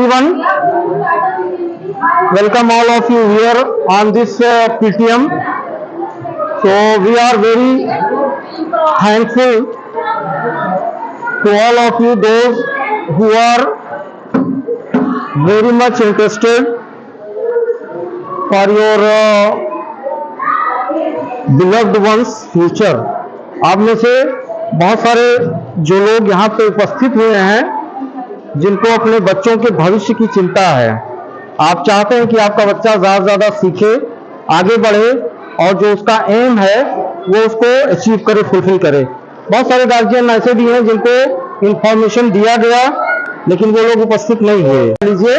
everyone. Welcome all of you here on this PTM. So we are very thankful to all of you, those who are very much interested for your beloved ones future. आप में से बहुत सारे जो लोग यहाँ पे उपस्थित हुए हैं, जिनको अपने बच्चों के भविष्य की चिंता है, आप चाहते हैं कि आपका बच्चा ज़्यादा से ज़्यादा सीखे, आगे बढ़े और जो उसका एम है वो उसको अचीव करे, फुलफिल करे। बहुत सारे गार्जियन ऐसे भी हैं जिनको इंफॉर्मेशन दिया गया लेकिन वो लोग उपस्थित नहीं हुए। लीजिए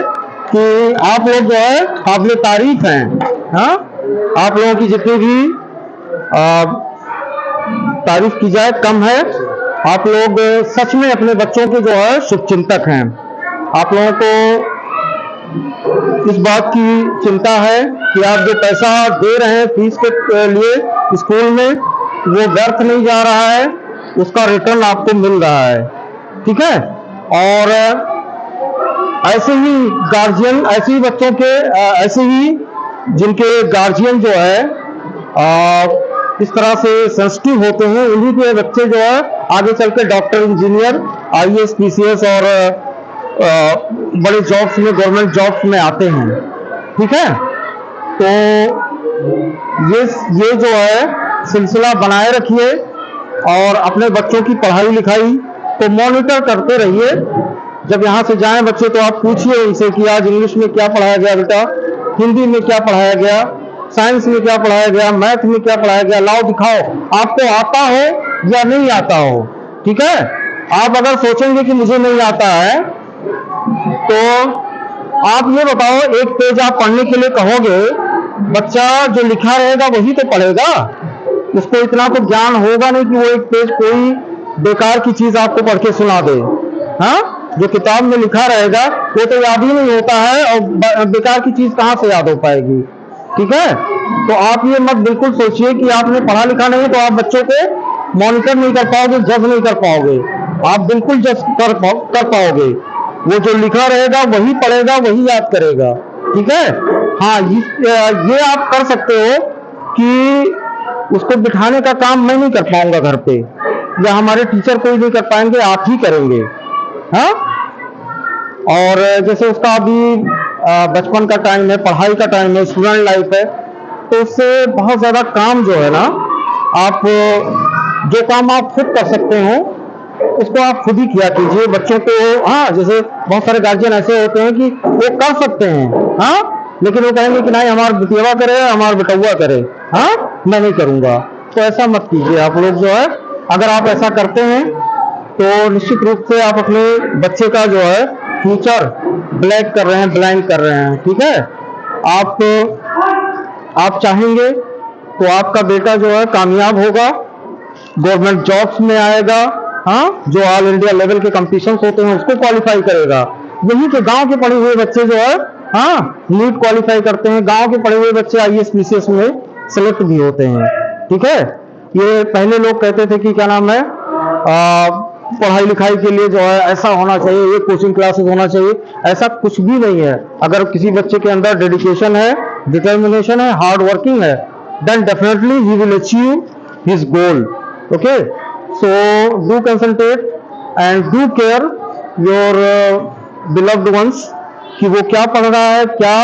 कि आप लोग जो है काबिल तारीफ हैं। हाँ, आप लोगों की जितनी भी तारीफ की जाए कम है। आप लोग सच में अपने बच्चों के जो है शुभचिंतक हैं। आप लोगों को इस बात की चिंता है कि आप जो पैसा दे रहे हैं फीस के लिए स्कूल में, वो व्यर्थ नहीं जा रहा है, उसका रिटर्न आपको मिल रहा है। ठीक है। और ऐसे ही गार्जियन, ऐसे ही बच्चों के, ऐसे ही जिनके गार्जियन जो है इस तरह से सेंसिटिव होते हैं, उन्हीं के बच्चे जो है आगे चलकर डॉक्टर, इंजीनियर, IAS, PCS और बड़े जॉब्स में, गवर्नमेंट जॉब्स में आते हैं। ठीक है। तो ये जो है सिलसिला बनाए रखिए और अपने बच्चों की पढ़ाई लिखाई को मॉनिटर करते रहिए। जब यहाँ से जाएं बच्चे तो आप पूछिए उनसे कि आज इंग्लिश में क्या पढ़ाया गया बेटा, हिंदी में क्या पढ़ाया गया, साइंस में क्या पढ़ाया गया, मैथ में क्या पढ़ाया गया, लाओ दिखाओ, आपको आता हो या नहीं आता हो। ठीक है। आप अगर सोचेंगे कि मुझे नहीं आता है तो आप ये बताओ, एक पेज आप पढ़ने के लिए कहोगे, बच्चा जो लिखा रहेगा वही तो पढ़ेगा, उसको इतना तो ज्ञान होगा नहीं कि वो एक पेज कोई बेकार की चीज आपको पढ़ के सुना दे। हाँ, जो किताब में लिखा रहेगा वो तो याद ही नहीं होता है और बेकार की चीज कहाँ से याद हो पाएगी। ठीक है। तो आप ये मत बिल्कुल सोचिए कि आपने पढ़ा लिखा नहीं तो आप बच्चों को मॉनिटर नहीं कर पाओगे, जज नहीं कर पाओगे। आप बिल्कुल जज कर पाओगे। वो जो लिखा रहेगा वही पढ़ेगा, वही याद करेगा। ठीक है। हाँ, ये आप कर सकते हो कि उसको बिठाने का काम मैं नहीं कर पाऊंगा घर पे, या हमारे टीचर कोई नहीं कर पाएंगे, आप ही करेंगे। हाँ, और जैसे उसका अभी बचपन का टाइम है, पढ़ाई का टाइम है, स्टूडेंट लाइफ है, तो उससे बहुत ज्यादा काम जो है ना, आप जो काम आप खुद कर सकते हो उसको आप खुद ही किया कीजिए बच्चों को। हाँ, जैसे बहुत सारे गार्जियन ऐसे होते हैं कि वो कर सकते हैं, हाँ, लेकिन वो कहेंगे कि नहीं हमारा बिटिया करे, हमारा बेटुआ करे, हाँ, मैं नहीं करूंगा। तो ऐसा मत कीजिए आप लोग जो है। अगर आप ऐसा करते हैं तो निश्चित रूप से आप अपने बच्चे का जो है फ्यूचर ब्लैक कर रहे हैं, ब्लैंक कर रहे हैं। ठीक है। आप चाहेंगे तो आपका बेटा जो है कामयाब होगा, गवर्नमेंट जॉब्स में आएगा, हाँ, जो ऑल इंडिया लेवल के कंपटीशंस होते हैं उसको क्वालिफाई करेगा। यही के गांव के पढ़े हुए बच्चे जो है, हाँ, नीट क्वालिफाई करते हैं, गांव के पढ़े हुए बच्चे IAS, PCS में सिलेक्ट भी होते हैं। ठीक है। ये पहले लोग कहते थे कि क्या नाम है, पढ़ाई लिखाई के लिए जो है ऐसा होना चाहिए, ये कोचिंग क्लासेस होना चाहिए, ऐसा कुछ भी नहीं है। अगर किसी बच्चे के अंदर डेडिकेशन है, डिटर्मिनेशन है, हार्ड वर्किंग है, then definitely he will achieve his goal. Okay, so do concentrate and do care your beloved ones कि वो क्या पढ़ रहा है, क्या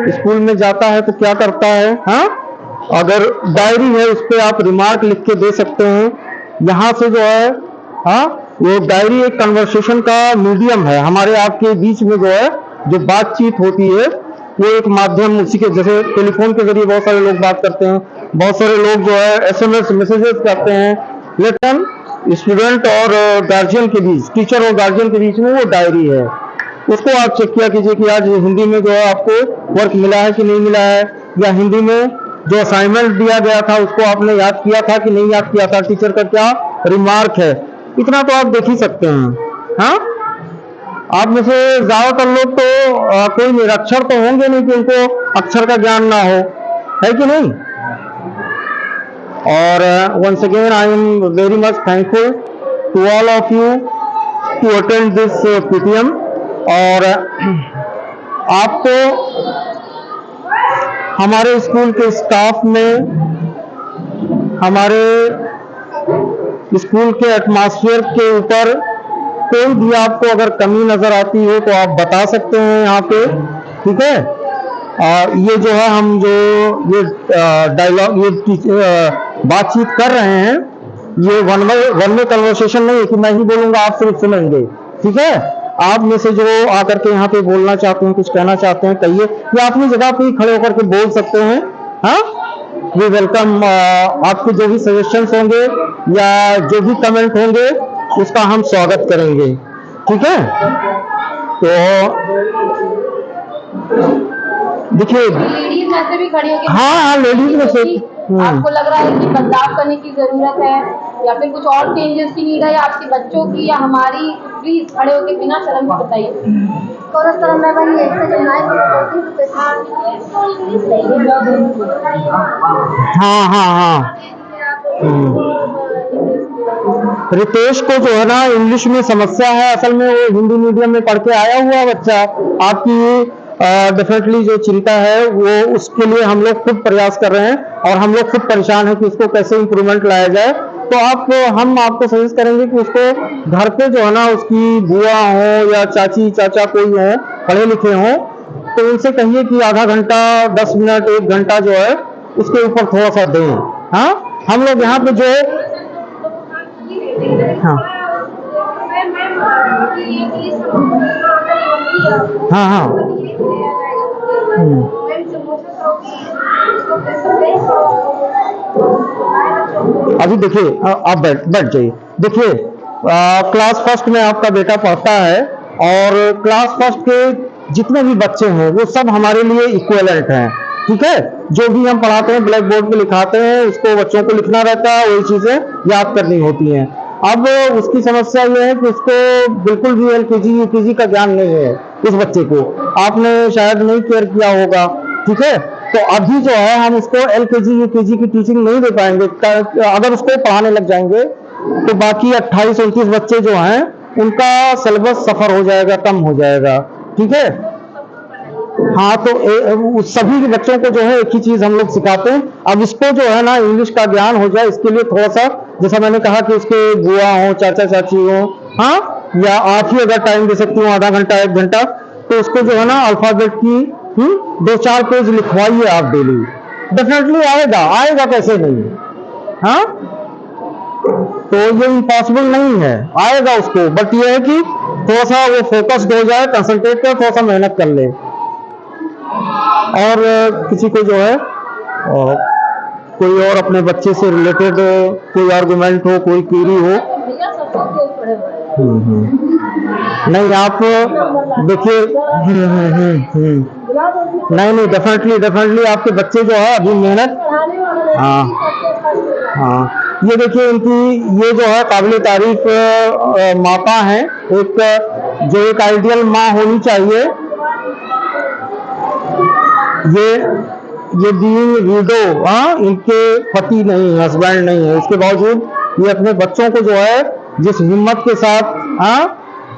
स्कूल में जाता है तो क्या करता है। हाँ, अगर डायरी है उस पर आप रिमार्क लिख के दे सकते हैं। यहाँ से जो है, हाँ, वो डायरी एक कन्वर्सेशन का मीडियम है। हमारे आपके बीच में जो है जो बातचीत होती है वो एक माध्यम, उसी के जैसे टेलीफोन के जरिए बहुत सारे लोग बात करते हैं, बहुत सारे लोग जो है SMS मैसेजेस करते हैं, लेकिन स्टूडेंट और गार्जियन के बीच, टीचर और गार्जियन के बीच में वो डायरी है। उसको आप चेक किया कीजिए कि आज हिंदी में जो है आपको वर्क मिला है कि नहीं मिला है, या हिंदी में जो असाइनमेंट दिया गया था उसको आपने याद किया था कि नहीं याद किया था, टीचर का क्या रिमार्क है, इतना तो आप देख ही सकते हैं। हाँ, आप में से ज्यादातर लोग तो कोई निरक्षर तो होंगे नहीं कि उनको अक्षर का ज्ञान ना हो, है कि नहीं। और once again I am very much thankful to all of you to attend this PTM और आपको हमारे स्कूल के स्टाफ में, हमारे स्कूल के एटमॉस्फेयर के ऊपर कोई भी आपको अगर कमी नजर आती हो तो आप बता सकते हैं यहाँ पे, ठीक है। ये जो है हम जो ये डायलॉग, ये बातचीत कर रहे हैं, ये वन वे कन्वर्सेशन नहीं है कि मैं ही बोलूंगा आप सिर्फ सुनेंगे, ठीक है। आप में से जो आकर के यहाँ पे बोलना चाहते हैं, कुछ कहना चाहते हैं, कहिए, या अपनी जगह पे ही खड़े होकर के बोल सकते हैं। हाँ, वी वेलकम आपके जो भी सजेशंस होंगे या जो भी कमेंट होंगे उसका हम स्वागत करेंगे, ठीक है। तो देखिए, लेडीज ऐसे भी खड़ी होगी। हाँ, लेडीज में से आपको लग रहा है कि बदलाव करने की जरूरत है या फिर कुछ और चेंजेस की नीड है, या आपके बच्चों की या हमारी, प्लीज खड़े होकर बिना शर्म के बताइए। हाँ हाँ हाँ, रितेश को जो है ना इंग्लिश में समस्या है, असल में वो हिंदी मीडियम में पढ़ के आया हुआ बच्चा। आपकी डेफिनेटली जो चिंता है वो, उसके लिए हम लोग खुद प्रयास कर रहे हैं और हम लोग खुद परेशान हैं कि उसको कैसे इम्प्रूवमेंट लाया जाए। तो हम आपको सजेस्ट करेंगे कि उसको घर पे जो है ना, उसकी बुआ हो या चाची चाचा कोई हो, पढ़े लिखे हो, तो उनसे कहिए कि आधा घंटा, 10 मिनट, 1 घंटा जो है उसके ऊपर थोड़ा सा दें। हाँ, हम लोग यहाँ पे जो हाँ हाँ हाँ अभी देखिए, आप बैठ जाइए। देखिए, क्लास फर्स्ट में आपका बेटा पढ़ता है और क्लास फर्स्ट के जितने भी बच्चे हैं वो सब हमारे लिए इक्विवेलेंट हैं, ठीक है। जो भी हम पढ़ाते हैं ब्लैक बोर्ड पे लिखाते हैं, उसको बच्चों को लिखना रहता है, वही चीजें याद करनी होती हैं। अब उसकी समस्या ये है कि उसको बिल्कुल भी एलकेजी यूकेजी का ज्ञान नहीं है। उस बच्चे को आपने शायद नहीं केयर किया होगा, ठीक है। तो अभी जो है हम उसको एलकेजी यूकेजी की टीचिंग नहीं दे पाएंगे। अगर उसको पढ़ाने लग जाएंगे तो बाकी 28-29 बच्चे जो हैं उनका सिलेबस सफर हो जाएगा, कम हो जाएगा, ठीक है। हाँ, तो सभी के बच्चों को जो है एक ही चीज हम लोग सिखाते हैं। अब इसको जो है ना इंग्लिश का ज्ञान हो जाए, इसके लिए थोड़ा सा, जैसा मैंने कहा कि उसके बुआ हो, चाचा चाची हो, हाँ, या आप ही अगर टाइम दे सकती हो, आधा घंटा 1 घंटा, तो उसको जो है ना अल्फाबेट की 2-4 पेज लिखवाइए आप डेली। डेफिनेटली आएगा कैसे नहीं। हाँ, तो ये इम्पॉसिबल नहीं है, आएगा उसको, बट ये है कि थोड़ा सा वो फोकस्ड हो जाए, कंसंट्रेट कर, थोड़ा सा मेहनत कर ले। और किसी को जो है कोई और अपने बच्चे से रिलेटेड कोई आर्गुमेंट हो, कोई क्वेरी हो। नहीं, आप देखिए, नहीं, डेफिनेटली आपके बच्चे जो है अभी मेहनत, हाँ, ये देखिए इनकी, ये जो है काबिल तारीफ माता है, एक आइडियल माँ होनी चाहिए। ये बीइंग विडो, इनके पति नहीं है, हस्बैंड नहीं है, इसके बावजूद ये अपने बच्चों को जो है जिस हिम्मत के साथ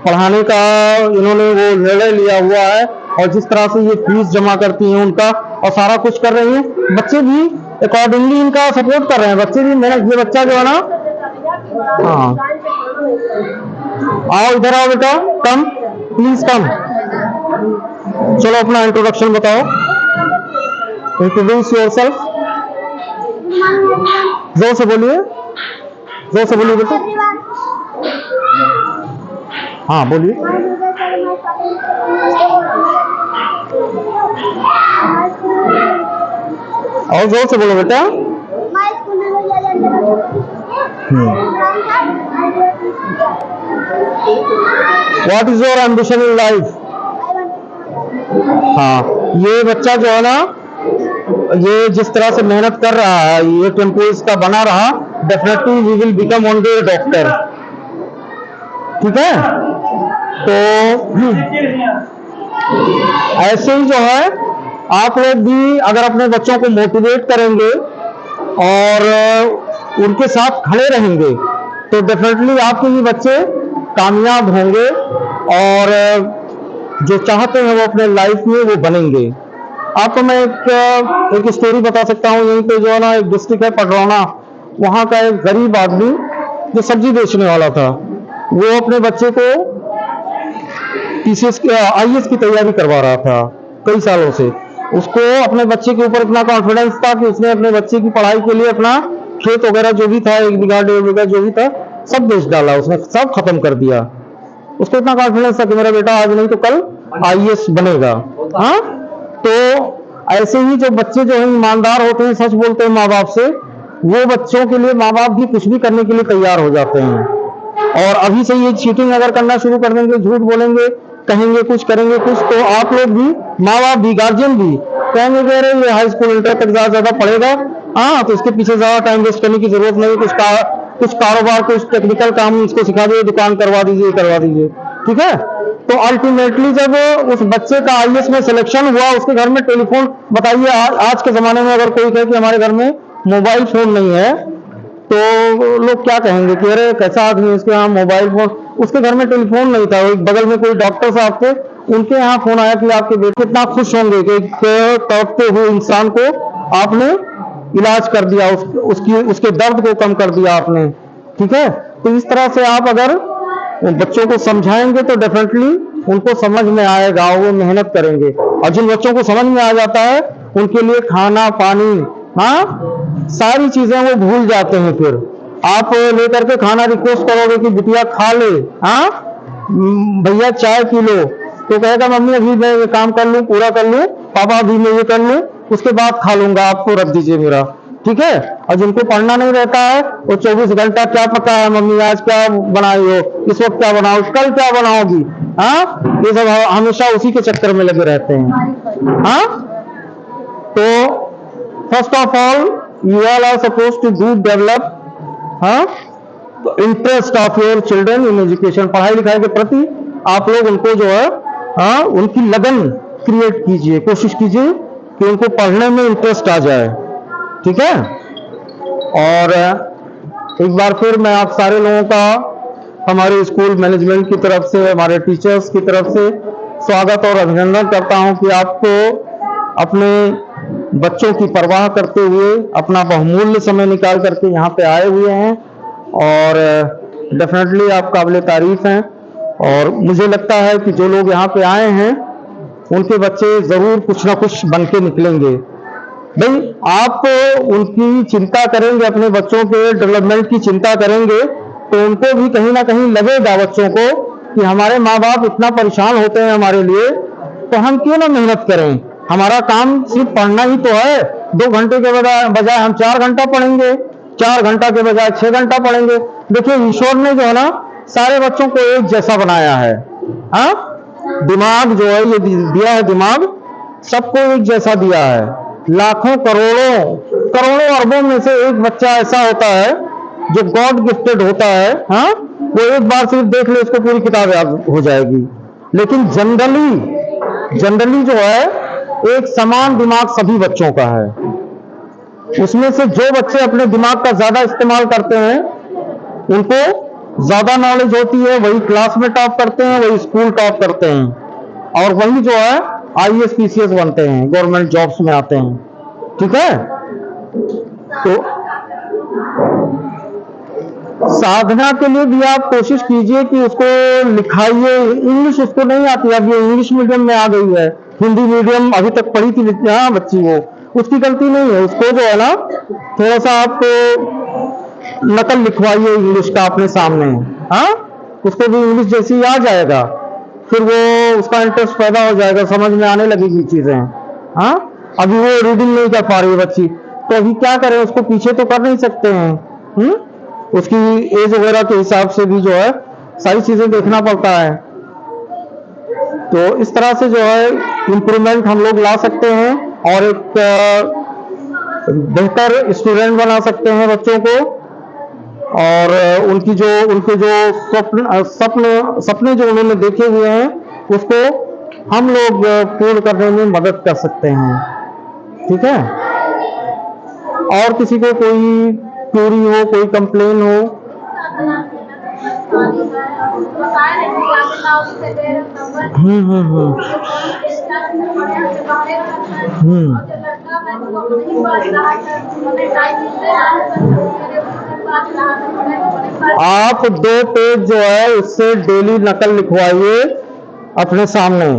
पढ़ाने का इन्होंने वो निर्णय लिया हुआ है, और जिस तरह से ये फीस जमा करती हैं उनका और सारा कुछ कर रही हैं, बच्चे भी अकॉर्डिंगली इनका सपोर्ट कर रहे हैं। बच्चे भी मेहनत, ये बच्चा जो है ना, हाँ, आओ इधर आओ बेटा, कम प्लीज कम। चलो अपना इंट्रोडक्शन बताओ, इंट्रोड्यूस योरसेल्फ। जोर से बोलिए बेटा। हाँ, बोलिए। और जोर से बोलो बेटा। What is your ambition in life? हाँ, ये बच्चा जो है ना, ये जिस तरह से मेहनत कर रहा है, ये टेम्पो इसका बना रहा, definitely we will become one day doctor, ठीक है। तो ऐसे ही जो है आप लोग भी अगर अपने बच्चों को मोटिवेट करेंगे और उनके साथ खड़े रहेंगे तो डेफिनेटली आपके भी बच्चे कामयाब होंगे और जो चाहते हैं वो अपने लाइफ में वो बनेंगे। आपको मैं एक स्टोरी बता सकता हूँ। यहीं पे जो है ना एक डिस्ट्रिक्ट है पडरौना, वहाँ का एक गरीब आदमी जो सब्जी बेचने वाला था, वो अपने बच्चे को टीसीएस आईएएस की तैयारी करवा रहा था कई सालों से। उसको अपने बच्चे के ऊपर इतना कॉन्फिडेंस था कि उसने अपने बच्चे की पढ़ाई के लिए अपना खेत वगैरह जो भी था, 1 बीघा 1.5 बीघा जो भी था, सब बेच डाला, उसने सब खत्म कर दिया। उसको इतना कॉन्फिडेंस था कि मेरा बेटा आज नहीं तो कल आईएएस बनेगा। हाँ, तो ऐसे ही जो बच्चे जो हैं ईमानदार होते हैं, सच बोलते हैं माँ बाप से, वो बच्चों के लिए माँ बाप भी कुछ भी करने के लिए तैयार हो जाते हैं। और अभी से ये चीटिंग अगर करना शुरू कर देंगे, झूठ बोलेंगे, कहेंगे कुछ, करेंगे कुछ, तो आप लोग भी, माँ बाप भी, गार्जियन भी कहेंगे कि अरे ये हाई स्कूल इंटर तक ज्यादा पढ़ेगा, हाँ तो इसके पीछे ज्यादा टाइम वेस्ट करने की जरूरत नहीं, कुछ कारोबार, कुछ टेक्निकल काम इसको सिखा दीजिए, दुकान करवा दीजिए, ठीक है। तो अल्टीमेटली जब उस बच्चे का आईएएस में सिलेक्शन हुआ, उसके घर में टेलीफोन, बताइए आज के जमाने में अगर कोई कहे कि हमारे घर में मोबाइल फोन नहीं है, तो लोग क्या कहेंगे कि अरे कैसा आदमी, इसके यहाँ मोबाइल फोन, उसके घर में टेलीफोन नहीं था। एक बगल में कोई डॉक्टर साहब थे, उनके यहाँ फोन आया कि आपके बेटे कितना खुश होंगे कि तड़पते हुए इंसान को आपने इलाज कर दिया, उसके दर्द को कम कर दिया आपने, ठीक है। तो इस तरह से आप अगर बच्चों को समझाएंगे तो डेफिनेटली उनको समझ में आएगा, वो मेहनत करेंगे। और जिन बच्चों को समझ में आ जाता है, उनके लिए खाना पानी, हाँ सारी चीजें वो भूल जाते हैं। फिर आप लेकर के खाना रिक्वेस्ट करोगे कि बिटिया खा ले, हाँ भैया चाय पी लो, तो कहेगा मम्मी अभी मैं ये काम कर लूं, पूरा कर लूं, पापा अभी मैं ये कर लूं, उसके बाद खा लूंगा, आपको रख दीजिए मेरा, ठीक है। और जिनको पढ़ना नहीं रहता है, वो 24 घंटा क्या पका है मम्मी, आज क्या बनाई हो, इस वक्त क्या बनाओ, कल क्या बनाओगी, हाँ ये सब हमेशा उसी के चक्कर में लगे रहते हैं। हाँ, तो first of all you all are suppose to do develop interest of your children in education. पढ़ाई लिखाई के प्रति आप लोग उनको जो है उनकी लगन क्रिएट कीजिए, कोशिश कीजिए कि उनको पढ़ने में इंटरेस्ट आ जाए, ठीक है। और एक बार फिर मैं आप सारे लोगों का हमारे स्कूल मैनेजमेंट की तरफ से, हमारे टीचर्स की तरफ से स्वागत और अभिनंदन करता हूं कि आपको अपने बच्चों की परवाह करते हुए अपना बहुमूल्य समय निकाल करके यहाँ पे आए हुए हैं, और डेफिनेटली आप काबिल तारीफ हैं। और मुझे लगता है कि जो लोग यहाँ पे आए हैं उनके बच्चे जरूर कुछ ना कुछ बन के निकलेंगे। भाई आप उनकी चिंता करेंगे, अपने बच्चों के डेवलपमेंट की चिंता करेंगे, तो उनको भी कहीं ना कहीं लगेगा बच्चों को कि हमारे माँ बाप इतना परेशान होते हैं हमारे लिए, तो हम क्यों ना मेहनत करें। हमारा काम सिर्फ पढ़ना ही तो है, 2 घंटे के बजाय हम 4 घंटा पढ़ेंगे, 4 घंटा के बजाय 6 घंटा पढ़ेंगे। देखिए ईश्वर ने जो है ना सारे बच्चों को एक जैसा बनाया है, हाँ दिमाग जो है ये दिया है, दिमाग सबको एक जैसा दिया है। लाखों करोड़ों अरबों में से एक बच्चा ऐसा होता है जो गॉड गिफ्टेड होता है, हाँ वो एक बार सिर्फ देख ले उसको पूरी किताब याद हो जाएगी। लेकिन जनरली जो है एक समान दिमाग सभी बच्चों का है। उसमें से जो बच्चे अपने दिमाग का ज्यादा इस्तेमाल करते हैं उनको ज्यादा नॉलेज होती है, वही क्लास में टॉप करते हैं, वही स्कूल टॉप करते हैं, और वही जो है आईएएस पीसीएस बनते हैं, गवर्नमेंट जॉब्स में आते हैं, ठीक है। तो साधना के लिए भी आप कोशिश कीजिए कि उसको लिखाइए। इंग्लिश उसको नहीं आती, अब ये इंग्लिश मीडियम में आ गई है, हिंदी मीडियम अभी तक पढ़ी थी हाँ बच्ची, वो उसकी गलती नहीं है। उसको जो है ना थोड़ा सा आप नकल लिखवाइए इंग्लिश का अपने सामने, हाँ उसको भी इंग्लिश जैसी आ जाएगा, फिर वो उसका इंटरेस्ट पैदा हो जाएगा, समझ में आने लगेगी चीजें। हाँ अभी वो रीडिंग नहीं कर पा रही है बच्ची, तो अभी क्या करें, उसको पीछे तो कर नहीं सकते हैं। उसकी एज वगैरह के हिसाब से भी जो है सारी चीजें देखना पड़ता है। तो इस तरह से जो है इम्प्रूवमेंट हम लोग ला सकते हैं और एक बेहतर स्टूडेंट बना सकते हैं बच्चों को, और उनके जो सपने जो उन्होंने देखे हुए हैं उसको हम लोग पूर्ण करने में मदद कर सकते हैं, ठीक है। और किसी को कोई क्वेरी हो, कोई कंप्लेन हो, हम्म। आप 2 पेज जो है उससे डेली नकल लिखवाइए अपने सामने,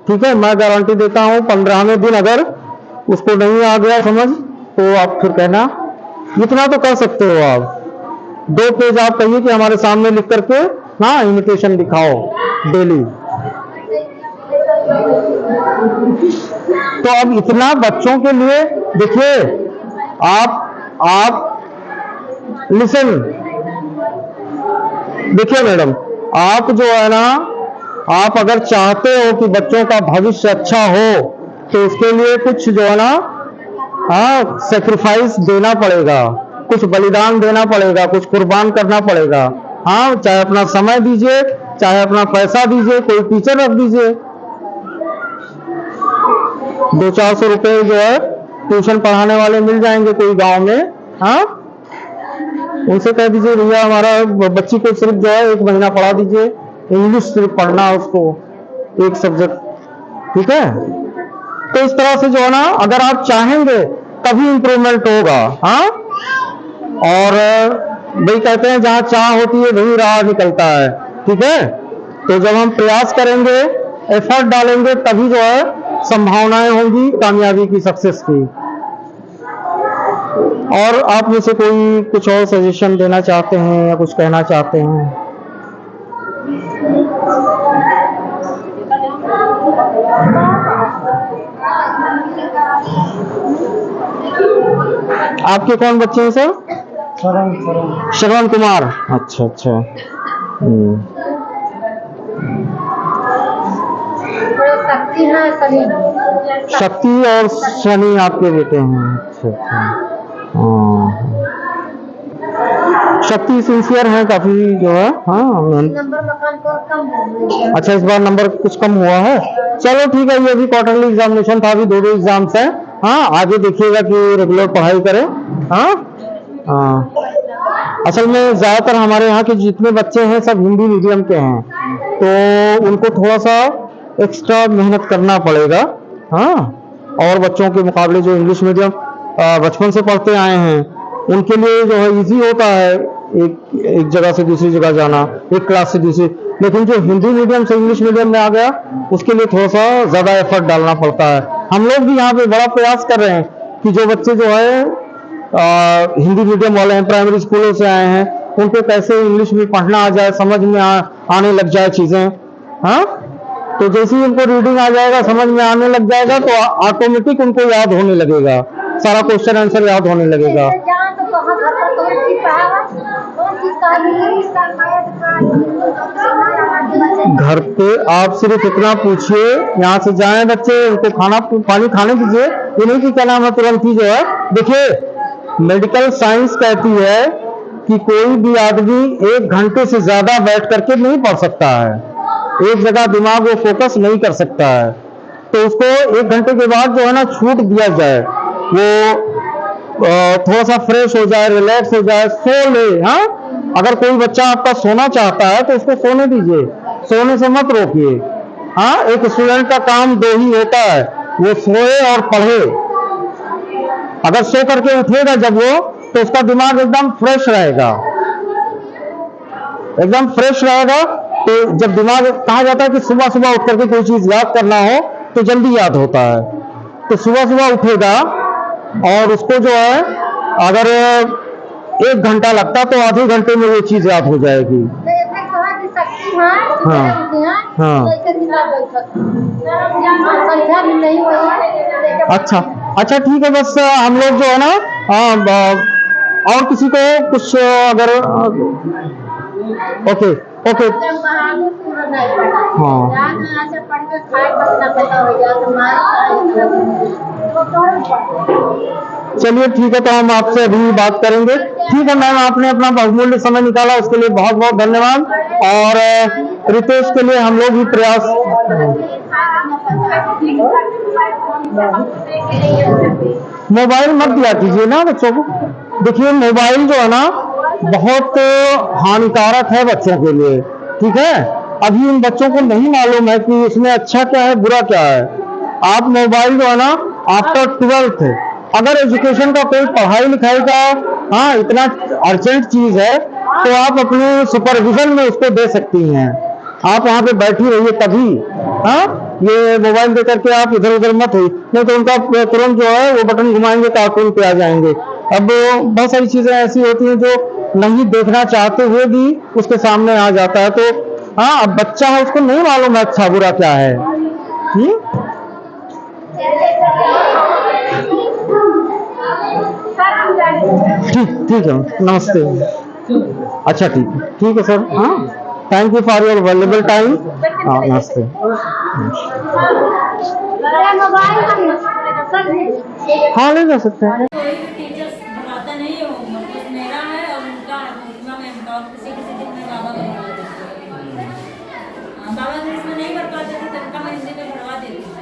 ठीक है। मैं गारंटी देता हूँ 15वें दिन अगर उसको नहीं आ गया समझ तो आप फिर कहना। इतना तो कर सकते हो आप। 2 पेज आप कहिए कि हमारे सामने लिख करके हाँ इमिटेशन दिखाओ डेली। तो अब इतना बच्चों के लिए देखिए, आप लिसन, देखिए मैडम, आप जो है ना, आप अगर चाहते हो कि बच्चों का भविष्य अच्छा हो तो उसके लिए कुछ जो है ना हाँ सेक्रीफाइस देना पड़ेगा, कुछ बलिदान देना पड़ेगा, कुछ कुर्बान करना पड़ेगा। हाँ, चाहे अपना समय दीजिए, चाहे अपना पैसा दीजिए, कोई टीचर रख दीजिए। 200-400 रुपए जो है ट्यूशन पढ़ाने वाले मिल जाएंगे कोई गांव में। हाँ, उनसे कह दीजिए भैया हमारा बच्ची को सिर्फ जो है 1 महीना पढ़ा दीजिए, इंग्लिश सिर्फ पढ़ना है उसको, एक सब्जेक्ट, ठीक है। तो इस तरह से जो है ना अगर आप चाहेंगे तभी इंप्रूवमेंट होगा। हाँ, और भाई कहते हैं जहां चाह होती है वही राह निकलता है, ठीक है। तो जब हम प्रयास करेंगे, एफर्ट डालेंगे, तभी जो है संभावनाएं होंगी कामयाबी की, सक्सेस की। और आप में से कोई कुछ और सजेशन देना चाहते हैं या कुछ कहना चाहते हैं? आपके कौन बच्चे हैं सर? श्रवण कुमार। अच्छा अच्छा। शक्ति और शनि आपके बेटे हैं। अच्छा अच्छा। शक्ति सिंसियर है काफी जो है। हाँ, अच्छा, इस बार नंबर कुछ कम हुआ है। चलो ठीक है, ये भी क्वार्टरली एग्जामिनेशन था, अभी 2 एग्जाम्स हैं। हाँ, आगे देखिएगा कि रेगुलर पढ़ाई करें। हाँ, असल में ज्यादातर हमारे यहाँ के जितने बच्चे हैं सब हिंदी मीडियम के हैं, तो उनको थोड़ा सा एक्स्ट्रा मेहनत करना पड़ेगा। हाँ, और बच्चों के मुकाबले जो इंग्लिश मीडियम बचपन से पढ़ते आए हैं उनके लिए जो है इजी होता है एक जगह से दूसरी जगह जाना, एक क्लास से दूसरी। लेकिन जो हिंदी मीडियम से इंग्लिश मीडियम में आ गया उसके लिए थोड़ा सा ज्यादा एफर्ट डालना पड़ता है। हम लोग भी यहाँ पे बड़ा प्रयास कर रहे हैं कि जो बच्चे जो है हिंदी मीडियम वाले हैं, प्राइमरी स्कूलों से आए हैं, उनको कैसे इंग्लिश में पढ़ना आ जाए, समझ में आने लग जाए चीजें। हाँ, तो जैसे ही उनको रीडिंग आ जाएगा, समझ में आने लग जाएगा, तो ऑटोमेटिक उनको याद होने लगेगा, सारा क्वेश्चन आंसर याद होने लगेगा। घर पे आप सिर्फ इतना पूछिए, यहाँ से जाएं बच्चे, उनको खाना पानी खाने दीजिए। ये नहीं कि क्या नाम है तुरंत ही जो है। देखिए, मेडिकल साइंस कहती है कि कोई भी आदमी 1 घंटे से ज्यादा बैठ करके नहीं पढ़ सकता है, एक जगह दिमाग वो फोकस नहीं कर सकता है। तो उसको 1 घंटे के बाद जो है ना छूट दिया जाए, वो थोड़ा सा फ्रेश हो जाए, रिलैक्स हो जाए, सो ले। हाँ, अगर कोई बच्चा आपका सोना चाहता है तो उसको सोने दीजिए, सोने से मत रोकिए। हाँ, एक स्टूडेंट का काम 2 ही होता है, वो सोए और पढ़े। अगर सो करके उठेगा जब वो, तो उसका दिमाग एकदम फ्रेश रहेगा, एकदम फ्रेश रहेगा। तो जब दिमाग, कहा जाता है कि सुबह सुबह उठ करके कोई चीज याद करना हो तो जल्दी याद होता है। तो सुबह सुबह उठेगा और उसको जो है अगर 1 घंटा लगता तो आधे घंटे में वो चीज याद हो जाएगी। हाँ हाँ, अच्छा ठीक है। बस हम लोग जो है ना और किसी को कुछ अगर ओके हाँ, चलिए ठीक है, तो हम आपसे अभी बात करेंगे। ठीक है मैम, आपने अपना बहुमूल्य समय निकाला, उसके लिए बहुत बहुत धन्यवाद। और रितेश के लिए हम लोग भी प्रयास। मोबाइल मत दिया कीजिए ना बच्चों को। देखिए, मोबाइल जो है ना बहुत हानिकारक है बच्चों के लिए, ठीक है। अभी इन बच्चों को नहीं मालूम है कि इसमें अच्छा क्या है बुरा क्या है। आप मोबाइल जो है ना आफ्टर 12th, अगर एजुकेशन का कोई पढ़ाई लिखाई का हाँ इतना अर्जेंट चीज है तो आप अपने सुपरविजन में उसको दे सकती हैं। आप वहां पे बैठी रहिए तभी, हाँ ये मोबाइल दे करके आप इधर उधर मत हुई, नहीं तो उनका तुरंत जो है वो बटन घुमाएंगे कार्टून पे आ जाएंगे। अब बहुत सारी चीजें ऐसी होती हैं जो नहीं देखना चाहते हुए भी उसके सामने आ जाता है। तो हाँ अब बच्चा है उसको नहीं मालूम है अच्छा बुरा क्या है। ठीक ठीक है, नमस्ते। अच्छा ठीक है सर, हाँ thank you for your valuable time. हाँ नमस्ते। हाँ ले जा सकते हैं। कोई भी टीचर्स बताता नहीं है होमवर्क, बस मेरा है और उनका है। पूर्णिमा मैम का किसी किसी दिन में बाबा बनवा देते हैं। बाबा इंग्लिश में नहीं कर पाते थे तो उनका मैं हिंदी में करवा देती हूँ।